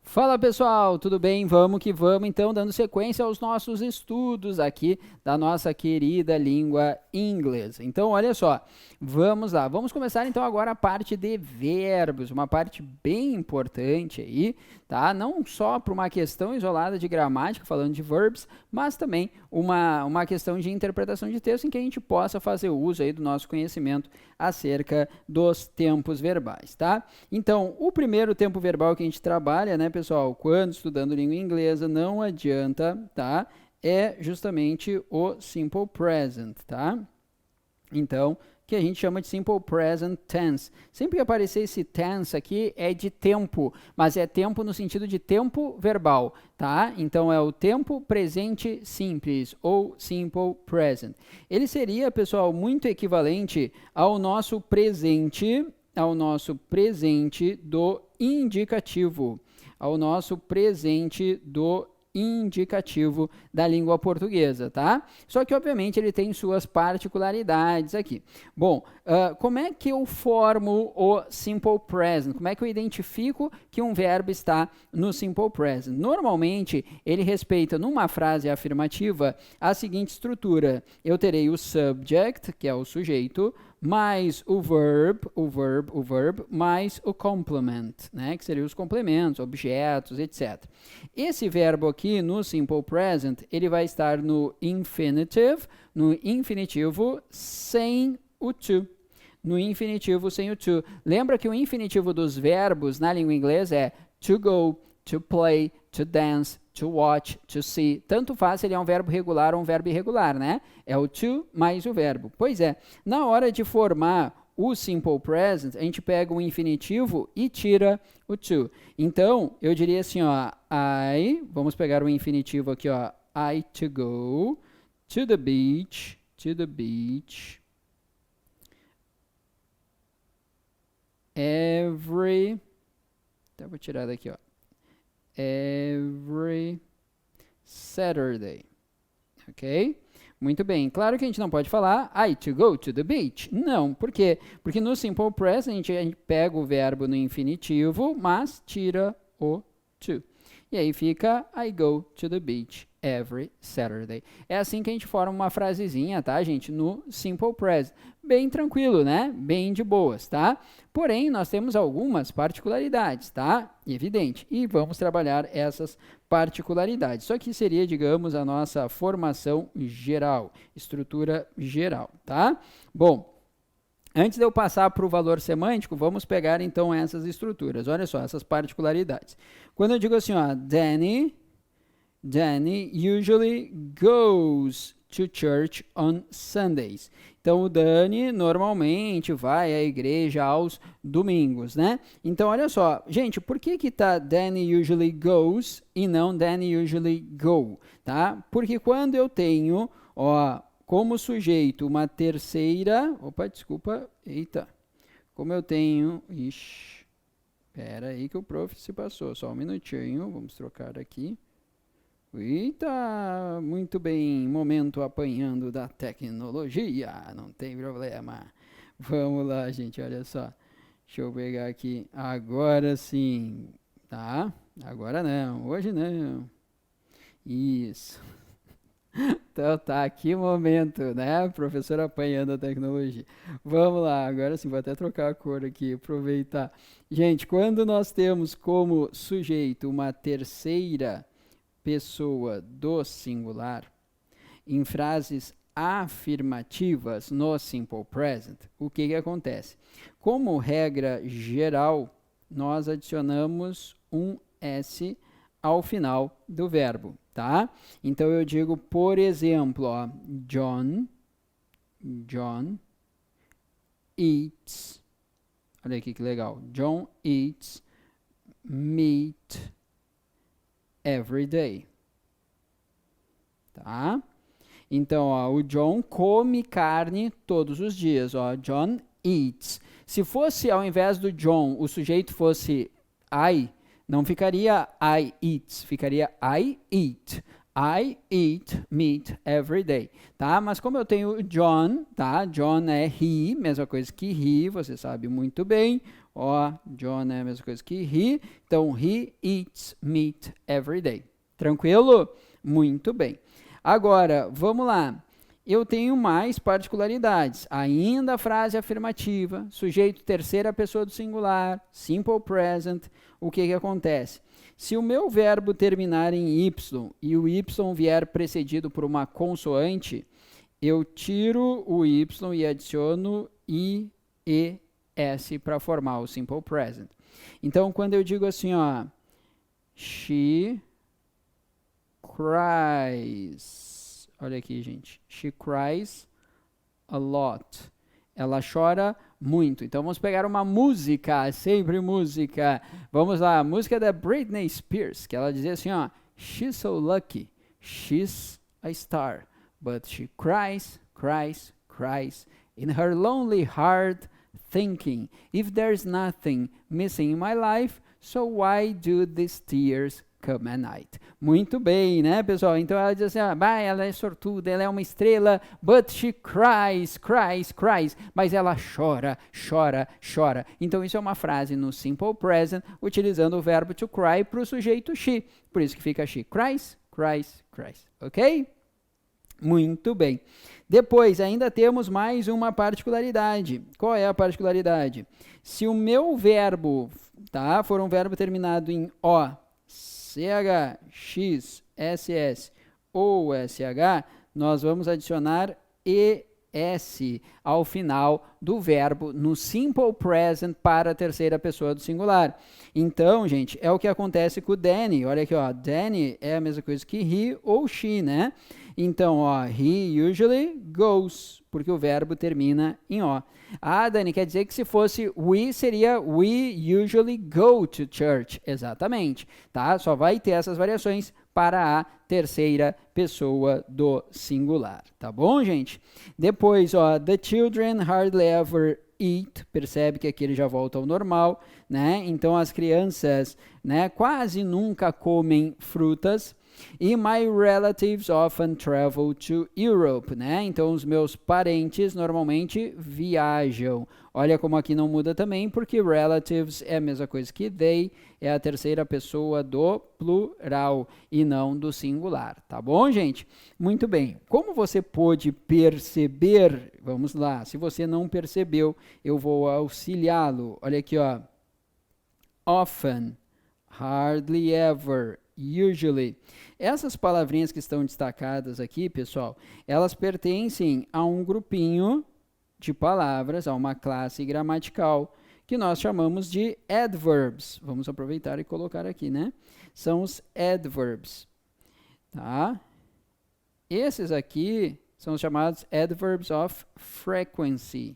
Fala pessoal, tudo bem? Vamos que vamos então, dando sequência aos nossos estudos aqui da nossa querida língua inglesa. Então, olha só, vamos lá, vamos começar então agora a parte de verbos, uma parte bem importante aí, tá? Não só para uma questão isolada de gramática, falando de verbs, mas também uma questão de interpretação de texto em que a gente possa fazer uso aí do nosso conhecimento acerca dos tempos verbais, tá? Então, o primeiro tempo verbal que a gente trabalha, né, pessoal, quando estudando língua inglesa, não adianta, tá? É justamente o simple present, tá? Então, que a gente chama de simple present tense. Sempre que aparecer esse tense aqui é de tempo, mas é tempo no sentido de tempo verbal, tá? Então é o tempo presente simples ou simple present. Ele seria, pessoal, muito equivalente ao nosso presente do indicativo, da língua portuguesa, tá? Só que, obviamente, ele tem suas particularidades aqui. Bom, como é que eu formo o simple present? Como é que eu identifico que um verbo está no simple present? Normalmente, ele respeita, numa frase afirmativa, a seguinte estrutura. Eu terei o subject, que é o sujeito, mais o verb, mais o complement, né, que seriam os complementos, objetos, etc. Esse verbo aqui, no simple present, ele vai estar no infinitivo sem o to. Lembra que o infinitivo dos verbos na língua inglesa é to go, to play, to dance, to watch, to see. Tanto faz se ele é um verbo regular ou um verbo irregular, né? É o to mais o verbo. Pois é, na hora de formar o simple present, a gente pega o infinitivo e tira o to. Então, eu diria assim, ó, vamos pegar o infinitivo aqui, ó, I to go to the beach, every, então vou tirar daqui, ó, every Saturday, ok? Muito bem, claro que a gente não pode falar I to go to the beach. Não, por quê? Porque no simple present a gente pega o verbo no infinitivo, mas tira o to. E aí fica I go to the beach every Saturday. É assim que a gente forma uma frasezinha, tá, gente? No simple present. Bem tranquilo, né? Bem de boas, tá? Porém, nós temos algumas particularidades, tá? Evidente. E vamos trabalhar essas particularidades. Isso aqui seria, digamos, a nossa formação geral, estrutura geral, tá? Bom, antes de eu passar para o valor semântico, vamos pegar então essas estruturas. Olha só, essas particularidades. Quando eu digo assim, ó, Danny usually goes to church on Sundays. Então, o Dani normalmente vai à igreja aos domingos, né? Então, olha só, gente, por que tá Danny usually goes e não Danny usually go, tá? Porque quando eu tenho, ó, como sujeito uma terceira, como eu tenho, espera aí que o prof se passou, só um minutinho, vamos trocar aqui. Eita, muito bem, momento apanhando da tecnologia, não tem problema. Vamos lá, gente, olha só. Deixa eu pegar aqui, agora sim, tá? Agora não, hoje não. Isso. Então tá, que momento, né? Professor apanhando a tecnologia. Vamos lá, agora sim, vou até trocar a cor aqui, aproveitar. Gente, quando nós temos como sujeito uma terceira pessoa do singular, em frases afirmativas no simple present, o que acontece? Como regra geral, nós adicionamos um S ao final do verbo, tá? Então eu digo, por exemplo, ó, John eats, olha aqui que legal, John eats meat every day, tá? Então, ó, o John come carne todos os dias, ó, John eats. Se fosse, ao invés do John, o sujeito fosse I, não ficaria I eats, ficaria I eat. I eat meat every day, tá? Mas como eu tenho John, tá? John é he, mesma coisa que he, você sabe muito bem. Ó, John é a mesma coisa que he, então he eats meat every day. Tranquilo? Muito bem. Agora, vamos lá. Eu tenho mais particularidades. Ainda a frase afirmativa, sujeito terceira pessoa do singular, simple present. O que acontece? Se o meu verbo terminar em y e o y vier precedido por uma consoante, eu tiro o y e adiciono i, e, s para formar o simple present. Então, quando eu digo assim, ó, she cries. Olha aqui, gente. She cries a lot. Ela chora muito. Então, vamos pegar uma música, sempre música. Vamos lá, a música da Britney Spears, que ela dizia assim, ó, she's so lucky, she's a star, but she cries, cries, cries, in her lonely heart, thinking, if there's nothing missing in my life, so why do these tears come at night? Muito bem, né, pessoal? Então ela diz assim, ela é sortuda, ela é uma estrela, but she cries, cries, cries. Mas ela chora, chora, chora. Então isso é uma frase no simple present, utilizando o verbo to cry para o sujeito she. Por isso que fica she cries, cries, cries. Ok? Muito bem. Depois, ainda temos mais uma particularidade. Qual é a particularidade? Se o meu verbo, tá, for um verbo terminado em O, CH, X, SS ou SH, nós vamos adicionar ES ao final do verbo no simple present para a terceira pessoa do singular. Então, gente, é o que acontece com o Danny. Olha aqui, ó, Danny é a mesma coisa que he ou she, né? Então, ó, he usually goes, porque o verbo termina em O. Ah, Dani, quer dizer que se fosse we, seria we usually go to church. Exatamente, tá? Só vai ter essas variações para a terceira pessoa do singular, tá bom, gente? Depois, ó, the children hardly ever eat, percebe que aqui ele já volta ao normal, né? Então, as crianças, né, quase nunca comem frutas. E my relatives often travel to Europe, né? Então, os meus parentes normalmente viajam. Olha como aqui não muda também, porque relatives é a mesma coisa que they, é a terceira pessoa do plural e não do singular, tá bom, gente? Muito bem. Como você pôde perceber, vamos lá, se você não percebeu, eu vou auxiliá-lo. Olha aqui, ó. Often, hardly ever, usually. Essas palavrinhas que estão destacadas aqui, pessoal, elas pertencem a um grupinho de palavras, a uma classe gramatical, que nós chamamos de adverbs. Vamos aproveitar e colocar aqui, né? São os adverbs, tá? Esses aqui são os chamados adverbs of frequency,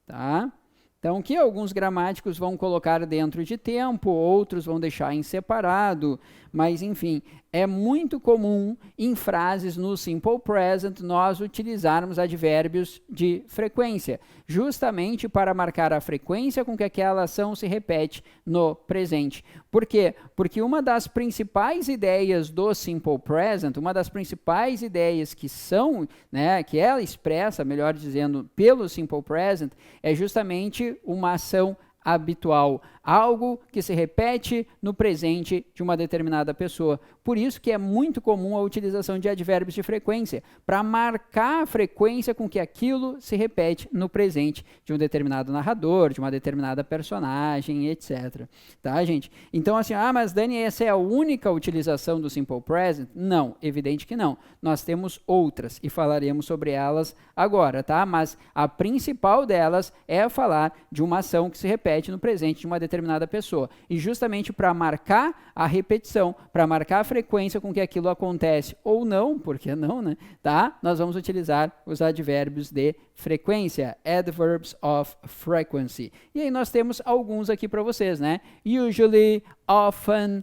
tá? Então, que alguns gramáticos vão colocar dentro de tempo, outros vão deixar em separado, mas, enfim, é muito comum em frases no simple present nós utilizarmos advérbios de frequência, justamente para marcar a frequência com que aquela ação se repete no presente. Por quê? Porque uma das principais ideias do simple present, uma das principais ideias que são, né, que ela expressa, melhor dizendo, pelo simple present, é justamente uma ação habitual, algo que se repete no presente de uma determinada pessoa. Por isso que é muito comum a utilização de advérbios de frequência, para marcar a frequência com que aquilo se repete no presente de um determinado narrador, de uma determinada personagem, etc. Tá, gente? Então, assim, mas Dani, essa é a única utilização do simple present? Não, evidente que não. Nós temos outras e falaremos sobre elas agora, tá? Mas a principal delas é falar de uma ação que se repete no presente de uma determinada pessoa. E justamente para marcar a repetição, para marcar a frequência com que aquilo acontece ou não, por que não, né? Tá? Nós vamos utilizar os advérbios de frequência, adverbs of frequency. E aí nós temos alguns aqui para vocês, né? Usually, often,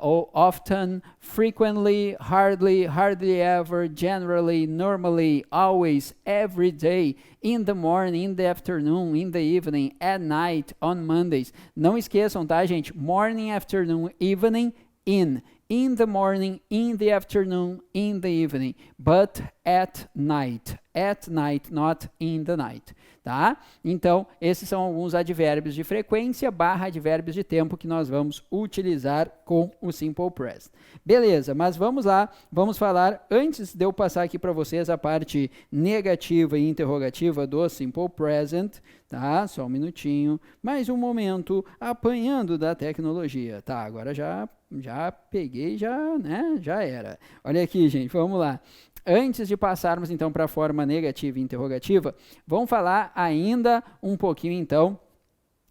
or often, frequently, hardly, hardly ever, generally, normally, always, every day, in the morning, in the afternoon, in the evening, at night, on Mondays. Não esqueçam, tá, gente? Morning, afternoon, evening, in. in the morning, in the afternoon, in the evening, but at night. At night, not in the night, tá? Então, esses são alguns advérbios de frequência / advérbios de tempo que nós vamos utilizar com o Simple Present. Beleza, mas vamos lá, vamos falar, antes de eu passar aqui para vocês a parte negativa e interrogativa do Simple Present, tá? Só um minutinho, mais um momento, apanhando da tecnologia, tá? Agora já peguei, já era. Olha aqui, gente, vamos lá. Antes de passarmos, então, para a forma negativa e interrogativa, vamos falar ainda um pouquinho, então,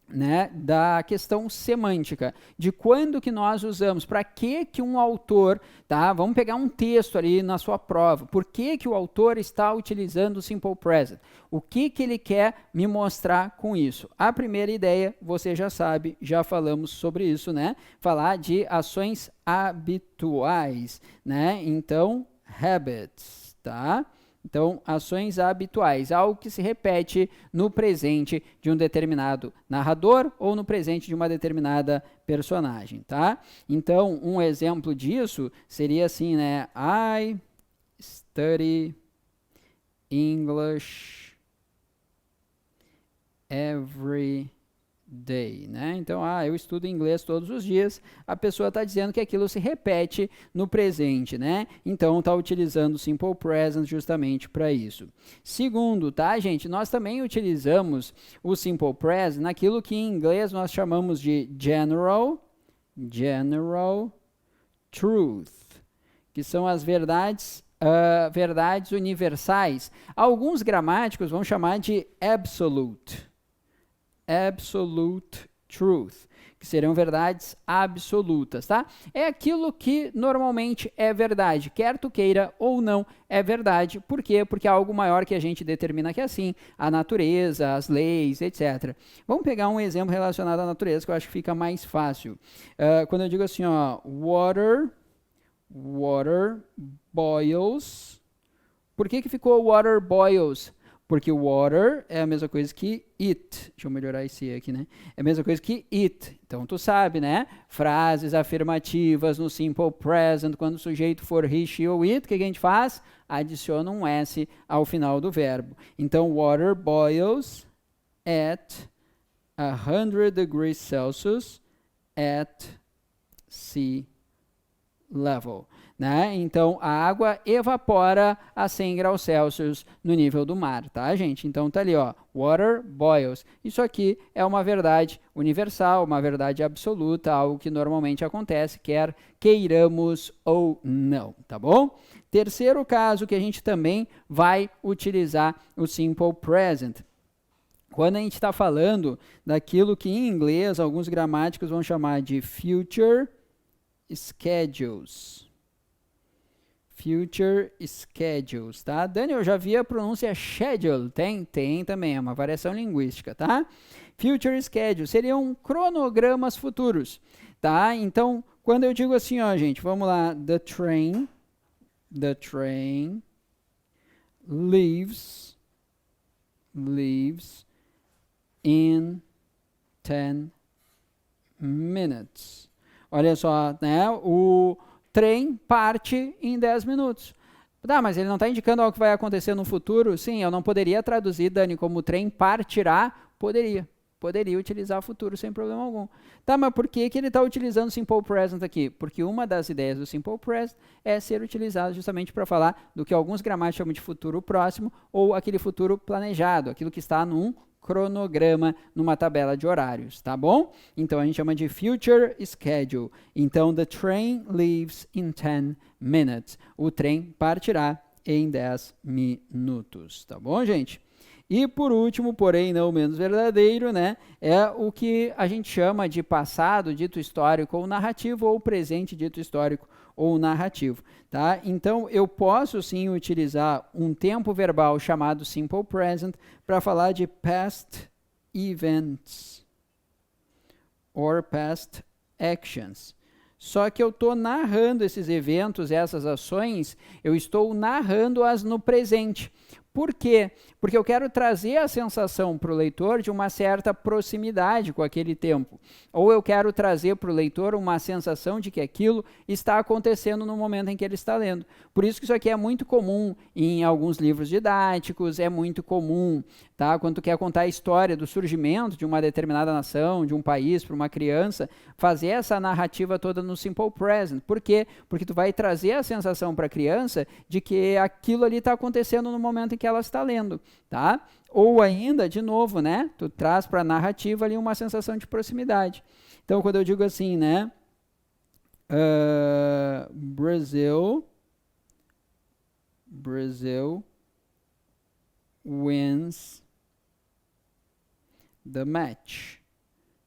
né, da questão semântica, de quando que nós usamos, para que um autor, tá? Vamos pegar um texto ali na sua prova, por que o autor está utilizando o Simple Present? O que ele quer me mostrar com isso? A primeira ideia, você já sabe, já falamos sobre isso, né? Falar de ações habituais, né? Então, habits, tá? Então, ações habituais, algo que se repete no presente de um determinado narrador ou no presente de uma determinada personagem, tá? Então, um exemplo disso seria assim, né? I study English every day, né? Então, eu estudo inglês todos os dias, a pessoa está dizendo que aquilo se repete no presente, né? Então, está utilizando o Simple Present justamente para isso. Segundo, tá, gente? Nós também utilizamos o Simple Present naquilo que em inglês nós chamamos de general truth, que são as verdades universais. Alguns gramáticos vão chamar de absolute truth, que seriam verdades absolutas, tá? É aquilo que normalmente é verdade, quer tu queira ou não, é verdade. Por quê? Porque é algo maior que a gente determina que é assim, a natureza, as leis, etc. Vamos pegar um exemplo relacionado à natureza, que eu acho que fica mais fácil. Quando eu digo assim, ó, water boils. Por que ficou water boils? Porque water é a mesma coisa que it. Deixa eu melhorar esse aqui, né? É a mesma coisa que it. Então, tu sabe, né? Frases afirmativas no Simple Present, quando o sujeito for he, she ou it, o que a gente faz? Adiciona um S ao final do verbo. Então, water boils at 100 degrees Celsius at sea level. Né? Então, a água evapora a 100 graus Celsius no nível do mar, tá, gente? Então, tá ali, ó, water boils. Isso aqui é uma verdade universal, uma verdade absoluta, algo que normalmente acontece, quer queiramos ou não, tá bom? Terceiro caso que a gente também vai utilizar o Simple Present. Quando a gente está falando daquilo que em inglês alguns gramáticos vão chamar de future schedules. Future schedules, tá? Dani, eu já vi a pronúncia schedule. Tem também, é uma variação linguística, tá? Future schedule seriam cronogramas futuros, tá? Então, quando eu digo assim, ó, gente, vamos lá, the train leaves in 10 minutes. Olha só, né? O trem parte em 10 minutos. Tá, mas ele não está indicando algo que vai acontecer no futuro? Sim, eu não poderia traduzir, Dani, como o trem partirá? Poderia utilizar futuro sem problema algum. Tá, mas por que ele está utilizando o Simple Present aqui? Porque uma das ideias do Simple Present é ser utilizado justamente para falar do que alguns gramáticos chamam de futuro próximo ou aquele futuro planejado, aquilo que está num cronograma, numa tabela de horários, tá bom? Então, a gente chama de future schedule. Então, the train leaves in 10 minutes. O trem partirá em 10 minutos, tá bom, gente? E, por último, porém não menos verdadeiro, né, é o que a gente chama de passado dito histórico ou narrativo ou presente dito histórico ou narrativo, tá? Então, eu posso sim utilizar um tempo verbal chamado Simple Present para falar de past events or past actions. Só que eu estou narrando esses eventos, essas ações, eu estou narrando-as no presente. Por quê? Porque eu quero trazer a sensação para o leitor de uma certa proximidade com aquele tempo. Ou eu quero trazer para o leitor uma sensação de que aquilo está acontecendo no momento em que ele está lendo. Por isso que isso aqui é muito comum em alguns livros didáticos, é muito comum, tá? Quando tu quer contar a história do surgimento de uma determinada nação, de um país, para uma criança, fazer essa narrativa toda no Simple Present. Por quê? Porque tu vai trazer a sensação para a criança de que aquilo ali está acontecendo no momento em que ela está lendo, tá? Ou ainda, de novo, né? Tu traz para a narrativa ali uma sensação de proximidade. Então, quando eu digo assim, né? Brazil wins the match.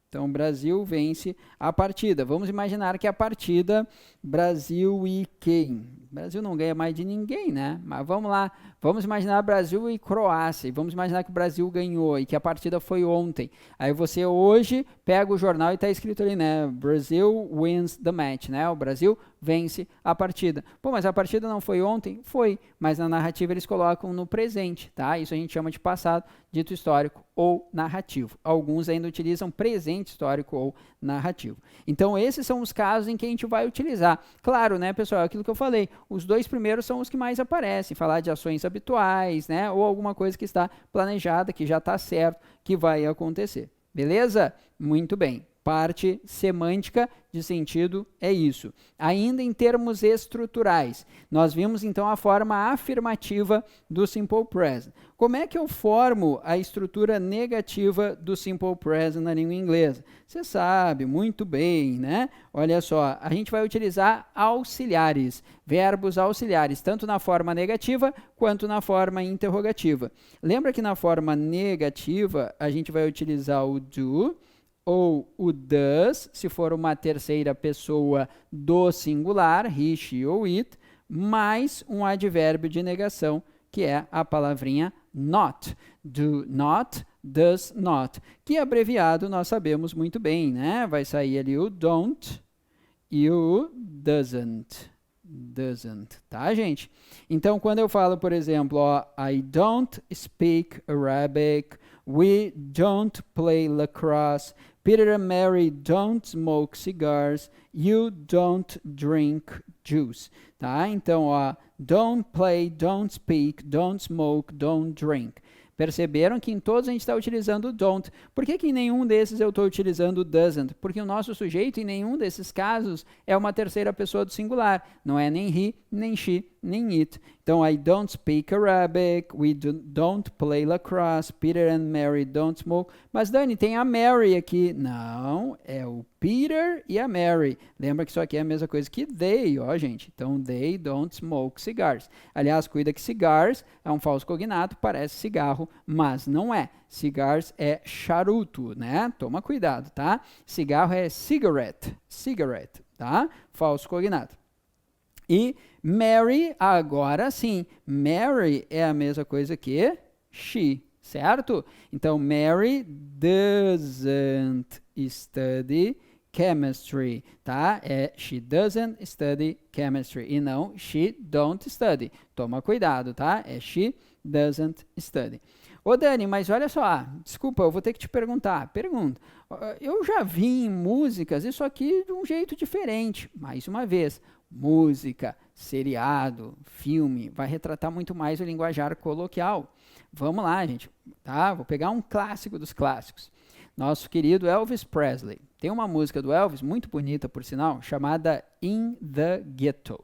Então, o Brasil vence a partida. Vamos imaginar que a partida Brasil e quem? O Brasil não ganha mais de ninguém, né? Mas vamos lá. Vamos imaginar Brasil e Croácia. E vamos imaginar que o Brasil ganhou e que a partida foi ontem. Aí você hoje pega o jornal e está escrito ali, né? Brazil wins the match, né? O Brasil vence a partida. Pô, mas a partida não foi ontem? Foi. Mas na narrativa eles colocam no presente, tá? Isso a gente chama de passado, dito histórico ou narrativo. Alguns ainda utilizam presente histórico ou narrativo. Então, esses são os casos em que a gente vai utilizar. Claro, né, pessoal, aquilo que eu falei, os dois primeiros são os que mais aparecem, falar de ações habituais, né, ou alguma coisa que está planejada, que já está certo, que vai acontecer. Beleza? Muito bem. Parte semântica de sentido é isso. Ainda em termos estruturais, nós vimos então a forma afirmativa do Simple Present. Como é que eu formo a estrutura negativa do Simple Present na língua inglesa? Você sabe muito bem, né? Olha só, a gente vai utilizar auxiliares, verbos auxiliares, tanto na forma negativa quanto na forma interrogativa. Lembra que na forma negativa a gente vai utilizar o do, ou o does, se for uma terceira pessoa do singular, he, she ou it, mais um advérbio de negação, que é a palavrinha not. Do not, does not. Que abreviado nós sabemos muito bem, né? Vai sair ali o don't e o doesn't. Doesn't, tá, gente? Então, quando eu falo, por exemplo, ó, I don't speak Arabic, we don't play lacrosse, Peter and Mary don't smoke cigars, you don't drink juice, tá? Então, ó, don't play, don't speak, don't smoke, don't drink. Perceberam que em todos a gente está utilizando o don't. Por que em nenhum desses eu estou utilizando o doesn't? Porque o nosso sujeito, em nenhum desses casos, é uma terceira pessoa do singular. Não é nem he, nem she, nem it. Então, I don't speak Arabic, we don't play lacrosse, Peter and Mary don't smoke. Mas, Dani, tem a Mary aqui. Não, é o Peter e a Mary. Lembra que isso aqui é a mesma coisa que they, ó, gente. Então, they don't smoke cigars. Aliás, cuida que cigars é um falso cognato, parece cigarro, mas não é. Cigars é charuto, né? Toma cuidado, tá? Cigarro é cigarette, tá? Falso cognato. E Mary, agora sim, Mary é a mesma coisa que she, certo? Então, Mary doesn't study chemistry, tá? É she doesn't study chemistry e não she don't study. Toma cuidado, tá? É she doesn't study. Ô Dani, mas olha só, desculpa, eu vou ter que te perguntar. Pergunta. Eu já vi em músicas isso aqui de um jeito diferente. Mais uma vez, música, seriado, filme, vai retratar muito mais o linguajar coloquial. Vamos lá, gente, tá? Vou pegar um clássico dos clássicos. Nosso querido Elvis Presley. Tem uma música do Elvis, muito bonita, por sinal, chamada In the Ghetto.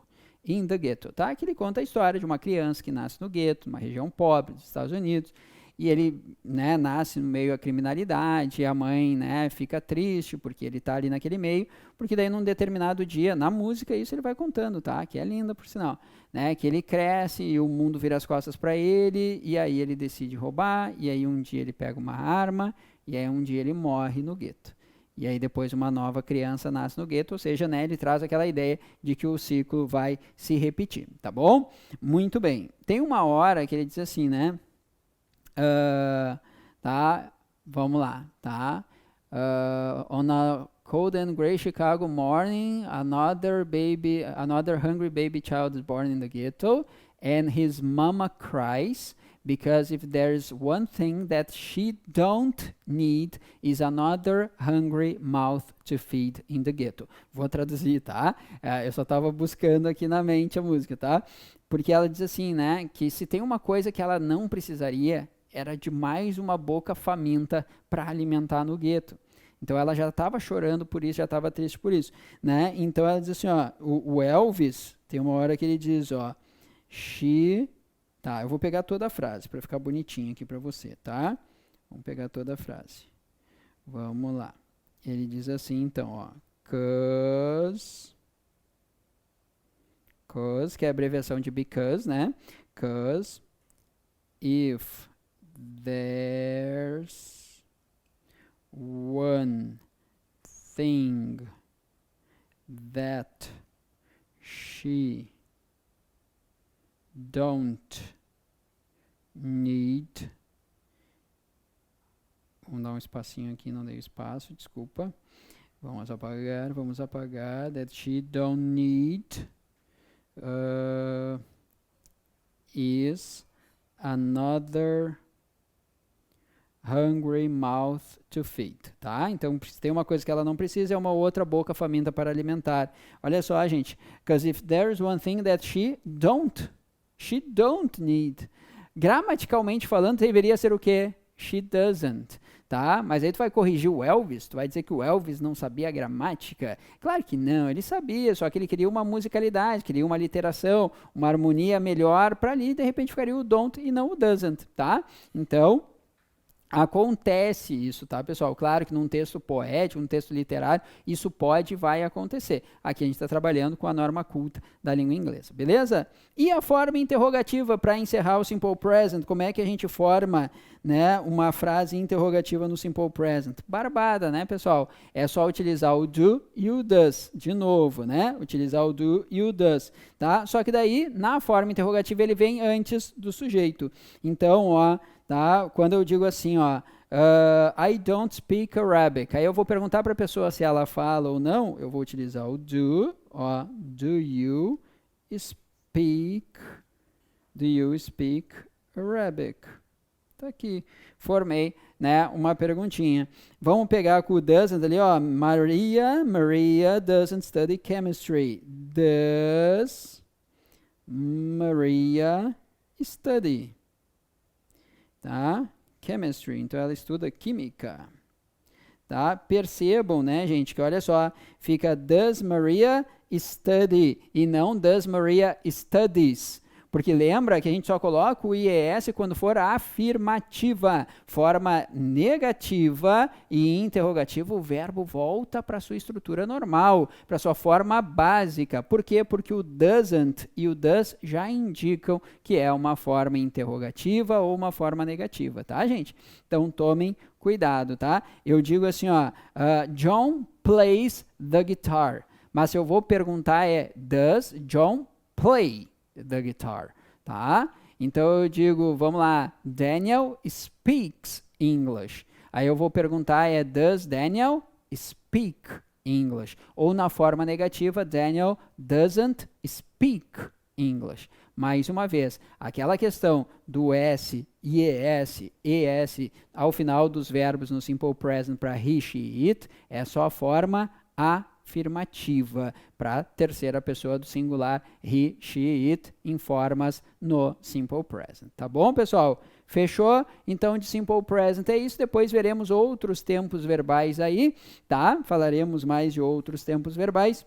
In the Ghetto, tá? Que ele conta a história de uma criança que nasce no gueto, numa região pobre dos Estados Unidos, e ele, né, nasce no meio da criminalidade, e a mãe, né, fica triste porque ele está ali naquele meio, porque daí num determinado dia, na música, isso ele vai contando, tá? Que é linda, por sinal, né? Que ele cresce e o mundo vira as costas para ele, e aí ele decide roubar, e aí um dia ele pega uma arma, e aí um dia ele morre no gueto. E aí depois uma nova criança nasce no gueto, ou seja, né, ele traz aquela ideia de que o ciclo vai se repetir, tá bom? Muito bem. Tem uma hora que ele diz assim, né? Tá? Vamos lá, tá? On a cold and gray Chicago morning, another hungry baby child is born in the ghetto, and his mama cries, because if there's one thing that she don't need is another hungry mouth to feed in the ghetto. Vou traduzir, tá? Eu só estava buscando aqui na mente a música, tá? Porque ela diz assim, né, que se tem uma coisa que ela não precisaria, era de mais uma boca faminta para alimentar no gueto. Então ela já estava chorando por isso, já estava triste por isso, né? Então ela diz assim, ó, o Elvis, tem uma hora que ele diz, ó, tá, eu vou pegar toda a frase para ficar bonitinho aqui para você, tá? Vamos pegar toda a frase. Vamos lá. Ele diz assim, então, ó, cause, que é a abreviação de because, né? Cause if there's one thing that she don't need. Vamos dar um espacinho aqui, não dei espaço, desculpa. Vamos apagar. That she don't need is another hungry mouth to feed, tá? Então, se tem uma coisa que ela não precisa, é uma outra boca faminta para alimentar. Olha só, gente. Because if there's one thing that she don't need. Gramaticalmente falando, deveria ser o quê? She doesn't, tá? Mas aí tu vai corrigir o Elvis, tu vai dizer que o Elvis não sabia a gramática? Claro que não, ele sabia, só que ele queria uma musicalidade, queria uma literação, uma harmonia melhor para ali, de repente ficaria o don't e não o doesn't, tá? Então, acontece isso, tá, pessoal? Claro que num texto poético, num texto literário, isso pode e vai acontecer. Aqui a gente está trabalhando com a norma culta da língua inglesa, beleza? E a forma interrogativa para encerrar o Simple Present, como é que a gente forma, né, uma frase interrogativa no Simple Present? Barbada, né, pessoal? É só utilizar o do e o does, de novo, né? Utilizar o do e o does, tá? Só que daí, na forma interrogativa, ele vem antes do sujeito. Então, ó, tá? Quando eu digo assim, ó, I don't speak Arabic, aí eu vou perguntar para a pessoa se ela fala ou não, eu vou utilizar o do, ó, do you speak Arabic? Tá aqui, formei, né, uma perguntinha. Vamos pegar com o doesn't ali, ó, Maria doesn't study chemistry. Does Maria study? Tá? Chemistry, então ela estuda química. Tá? Percebam, né, gente, que olha só, fica does Maria study e não does Maria studies. Porque lembra que a gente só coloca o IES quando for afirmativa. Forma negativa e interrogativa, o verbo volta para sua estrutura normal, para sua forma básica. Por quê? Porque o doesn't e o does já indicam que é uma forma interrogativa ou uma forma negativa, tá, gente? Então, tomem cuidado, tá? Eu digo assim, ó, John plays the guitar. Mas se eu vou perguntar does John play the guitar, tá? Então eu digo, vamos lá, Daniel speaks English. Aí eu vou perguntar does Daniel speak English? Ou na forma negativa, Daniel doesn't speak English. Mais uma vez, aquela questão do S, IES, ES ao final dos verbos no Simple Present para he, she, it, é só a forma afirmativa para a terceira pessoa do singular he, she, it em formas no Simple Present. Tá bom, pessoal? Fechou? Então, de Simple Present é isso. Depois veremos outros tempos verbais aí, tá? Falaremos mais de outros tempos verbais.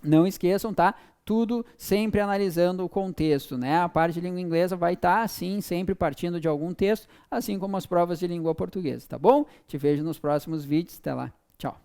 Não esqueçam, tá? Tudo sempre analisando o contexto, né? A parte de língua inglesa vai estar, assim, sempre partindo de algum texto, assim como as provas de língua portuguesa, tá bom? Te vejo nos próximos vídeos. Até lá. Tchau.